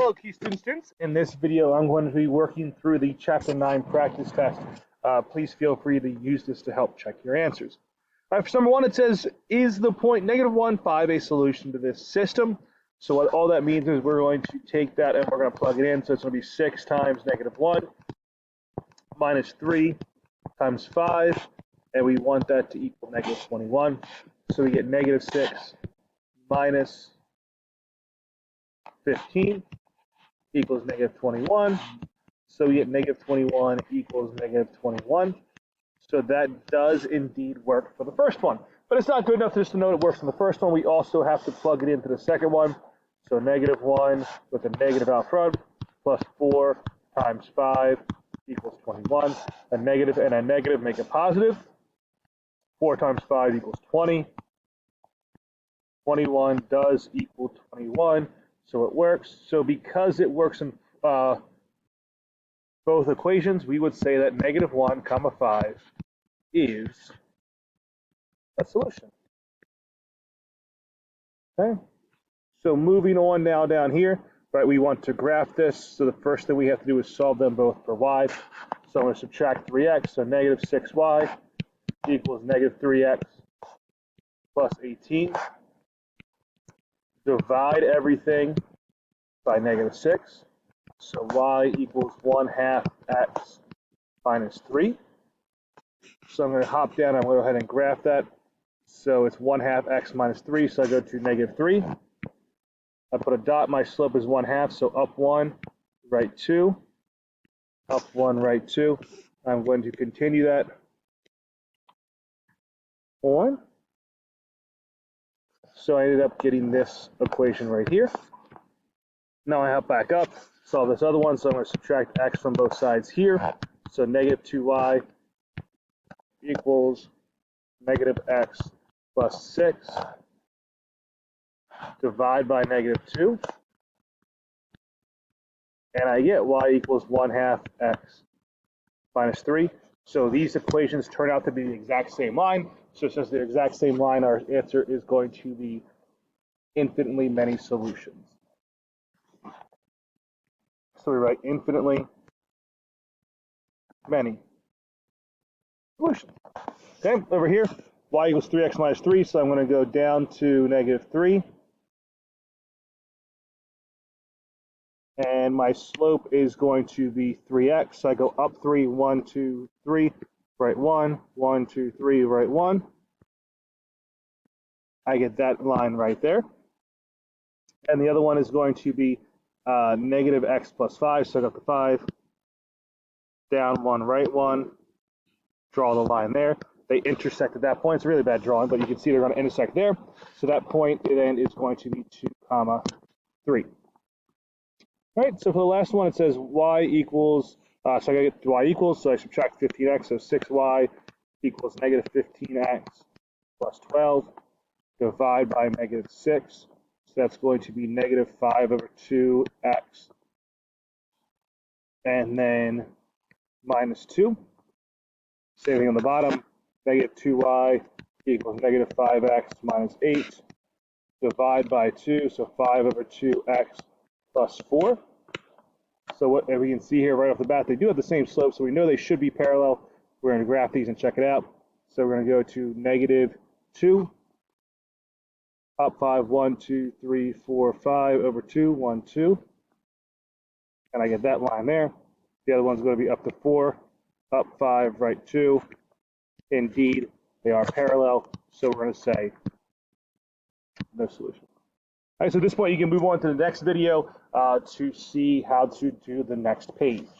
Hello, key students. In this video, I'm going to be working through the Chapter 9 practice test. Please feel free to use this to help check your answers. For number 1, it says, is the point -1, 5 a solution to this system? So what all that means is we're going to take that and we're going to plug it in. So it's going to be 6 times -1 minus 3 times 5, and we want that to equal -21. So we get -6 minus 15 equals -21. So we get -21 equals -21. So that does indeed work for the first one. But it's not good enough just to know it works for the first one. We also have to plug it into the second one. So -1 with a negative out front plus 4 times 5 equals 21. A negative and a negative make it positive. 4 times 5 equals 20. 21 does equal 21. So it works. So because it works in both equations, we would say that -1, 5 is a solution. Okay. So moving on now down here, right, we want to graph this. So the first thing we have to do is solve them both for y. So I'm going to subtract 3x, so -6y equals -3x plus 18. Divide everything by -6. So y equals 1/2 x minus 3. So I'm going to hop down. I'm going to go ahead and graph that. So it's 1/2 x minus 3. So I go to -3. I put a dot. My slope is 1/2. So up 1, right 2. Up 1, right 2. I'm going to continue that on. So I ended up getting this equation right here. Now I hop back up, solve this other one. So I'm going to subtract x from both sides here. So -2y equals -x plus 6. Divide by -2. And I get y equals 1/2 x minus 3. So these equations turn out to be the exact same line. So since they're the exact same line, our answer is going to be infinitely many solutions. So we write infinitely many solutions. Okay, over here, y equals 3x minus 3, so I'm going to go down to -3. And my slope is going to be 3x, so I go up 3, 1, 2, 3, right 1, 1, 2, 3, right 1. I get that line right there. And the other one is going to be -x plus 5, so I go up to 5, down 1, right 1, draw the line there. They intersect at that point. It's a really bad drawing, but you can see they're going to intersect there. So that point then is going to be 2, 3. All right, so for the last one, it says y equals, so I gotta get y equals, so I subtract 15x, so 6y equals -15x plus 12, divide by -6, so that's going to be -5/2x, and then minus 2. Same thing on the bottom, -2y equals -5x minus 8, divide by 2, so 5/2x plus 4. So what we can see here right off the bat, they do have the same slope, so we know they should be parallel. We're going to graph these and check it out. So we're going to go to -2, up 5, 1, 2, 3, 4, 5/2, 1, 2. And I get that line there. The other one's going to be up to 4, up 5, right 2. Indeed, they are parallel, so we're going to say no solution. All right, so at this point, you can move on to the next video to see how to do the next page.